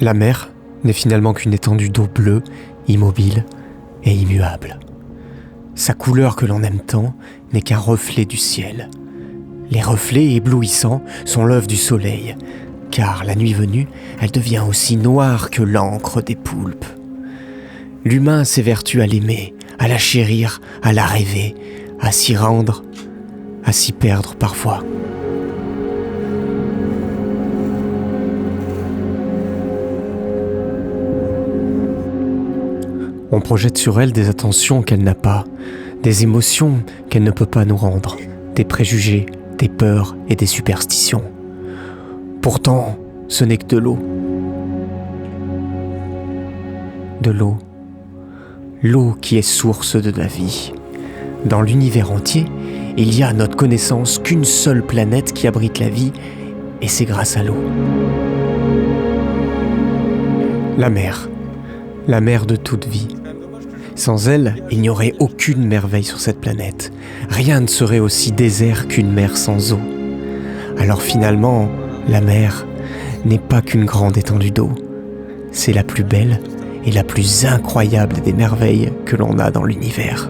La mer n'est finalement qu'une étendue d'eau bleue, immobile et immuable. Sa couleur que l'on aime tant n'est qu'un reflet du ciel. Les reflets éblouissants sont l'œuvre du soleil, car la nuit venue, elle devient aussi noire que l'encre des poulpes. L'humain s'évertue à l'aimer, à la chérir, à la rêver, à s'y rendre, à s'y perdre parfois. On projette sur elle des attentions qu'elle n'a pas, des émotions qu'elle ne peut pas nous rendre, des préjugés, des peurs et des superstitions. Pourtant, ce n'est que de l'eau. De l'eau. L'eau qui est source de la vie. Dans l'univers entier, il y a à notre connaissance qu'une seule planète qui abrite la vie, et c'est grâce à l'eau. La mer de toute vie. Sans elle, il n'y aurait aucune merveille sur cette planète. Rien ne serait aussi désert qu'une mer sans eau. Alors finalement, la mer n'est pas qu'une grande étendue d'eau. C'est la plus belle et la plus incroyable des merveilles que l'on a dans l'univers.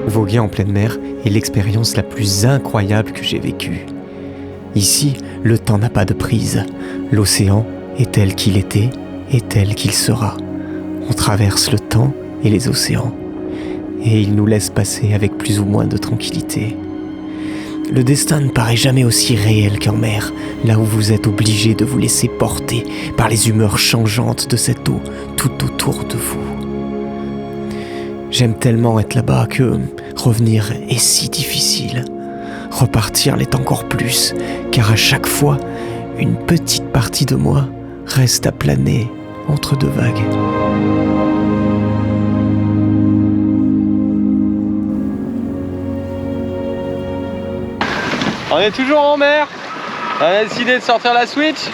Voguer en pleine mer est l'expérience la plus incroyable que j'ai vécue. Ici, le temps n'a pas de prise. L'océan est tel qu'il était et tel qu'il sera. On traverse le temps et les océans, et il nous laisse passer avec plus ou moins de tranquillité. Le destin ne paraît jamais aussi réel qu'en mer, là où vous êtes obligé de vous laisser porter par les humeurs changeantes de cette eau tout autour de vous. J'aime tellement être là-bas que revenir est si difficile. Repartir l'est encore plus, car à chaque fois, une petite partie de moi reste à planer entre deux vagues. On est toujours en mer. On a décidé de sortir la Switch.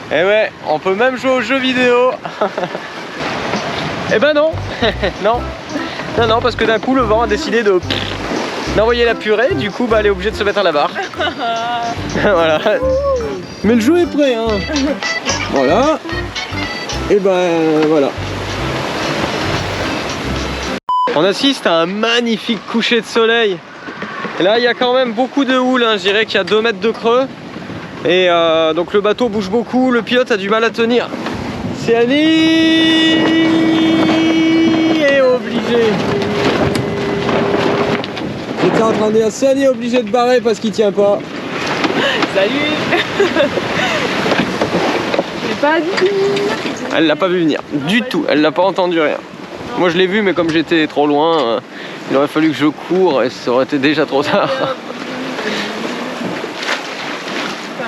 Et ouais, on peut même jouer aux jeux vidéo. Eh ben non. non, parce que d'un coup le vent a décidé d'envoyer la purée. Du coup, elle est obligée de se mettre à la barre. Voilà. Mais le jeu est prêt, hein. Voilà. Et voilà. On assiste à un magnifique coucher de soleil. Et là, il y a quand même beaucoup de houle, hein. Je dirais qu'il y a 2 mètres de creux. Et donc le bateau bouge beaucoup, le pilote a du mal à tenir. C'est Ali est obligé. J'étais en train de dire, Sani est obligé de barrer parce qu'il tient pas. Salut. J'ai pas dit. Elle l'a pas vu venir, du tout, elle n'a pas entendu rien. Non. Moi je l'ai vu, mais comme j'étais trop loin, il aurait fallu que je cours et ça aurait été déjà trop tard.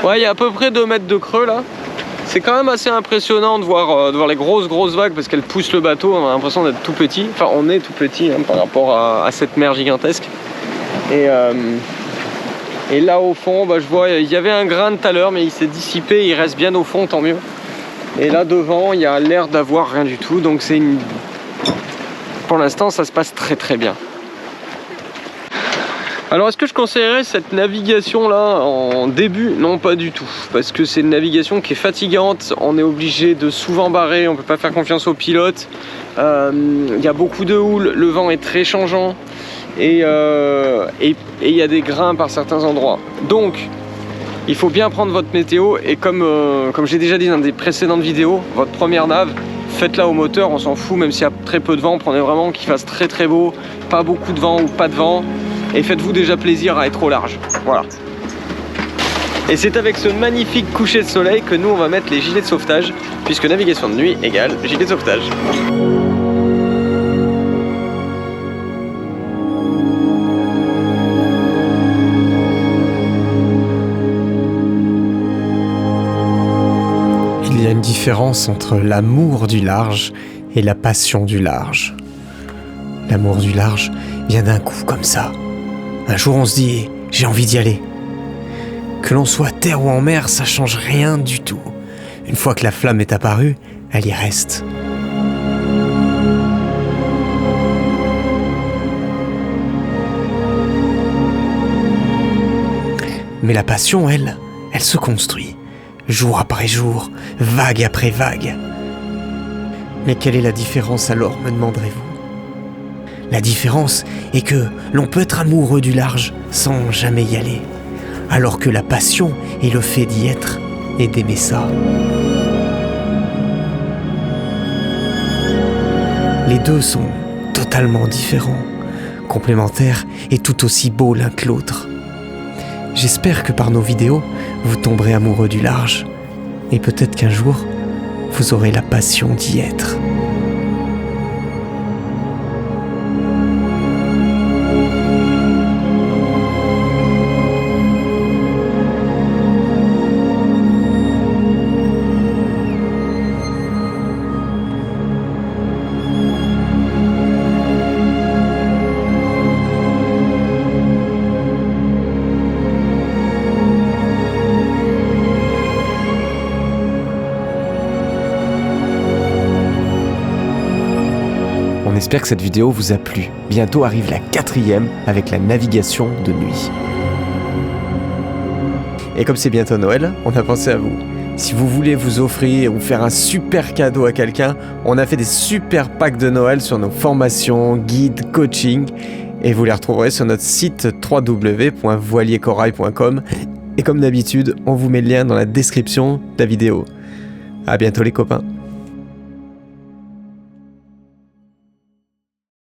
Ouais, il y a à peu près 2 mètres de creux là. C'est quand même assez impressionnant de voir les grosses vagues parce qu'elles poussent le bateau. On a l'impression d'être tout petit. Enfin, on est tout petit hein, par rapport à cette mer gigantesque. Et là au fond, je vois, il y avait un grain tout à l'heure, mais il s'est dissipé. Il reste bien au fond, tant mieux. Et là devant, il y a l'air d'avoir rien du tout. Donc c'est une... Pour l'instant, ça se passe très bien. Alors est-ce que je conseillerais cette navigation là en début? Non, pas du tout, parce que c'est une navigation qui est fatigante, on est obligé de souvent barrer, on peut pas faire confiance au pilote, il y a beaucoup de houle, le vent est très changeant et il y a des grains par certains endroits. Donc il faut bien prendre votre météo et comme j'ai déjà dit dans des précédentes vidéos, votre première nave, faites-la au moteur, on s'en fout, même s'il y a très peu de vent, prenez vraiment qu'il fasse très beau, pas beaucoup de vent ou pas de vent. Et faites-vous déjà plaisir à être au large. Voilà. Et c'est avec ce magnifique coucher de soleil que nous on va mettre les gilets de sauvetage, puisque navigation de nuit égale gilet de sauvetage. Il y a une différence entre l'amour du large et la passion du large. L'amour du large vient d'un coup comme ça. Un jour on se dit, j'ai envie d'y aller. Que l'on soit terre ou en mer, ça change rien du tout. Une fois que la flamme est apparue, elle y reste. Mais la passion, elle se construit, jour après jour, vague après vague. Mais quelle est la différence alors, me demanderez-vous ? La différence est que l'on peut être amoureux du large sans jamais y aller, alors que la passion est le fait d'y être et d'aimer ça. Les deux sont totalement différents, complémentaires et tout aussi beaux l'un que l'autre. J'espère que par nos vidéos, vous tomberez amoureux du large, et peut-être qu'un jour, vous aurez la passion d'y être. On espère que cette vidéo vous a plu. Bientôt arrive la 4e avec la navigation de nuit. Et comme c'est bientôt Noël, on a pensé à vous. Si vous voulez vous offrir ou faire un super cadeau à quelqu'un, on a fait des super packs de Noël sur nos formations, guides, coaching, et vous les retrouverez sur notre site www.voiliercorail.com. Et comme d'habitude, on vous met le lien dans la description de la vidéo. À bientôt les copains.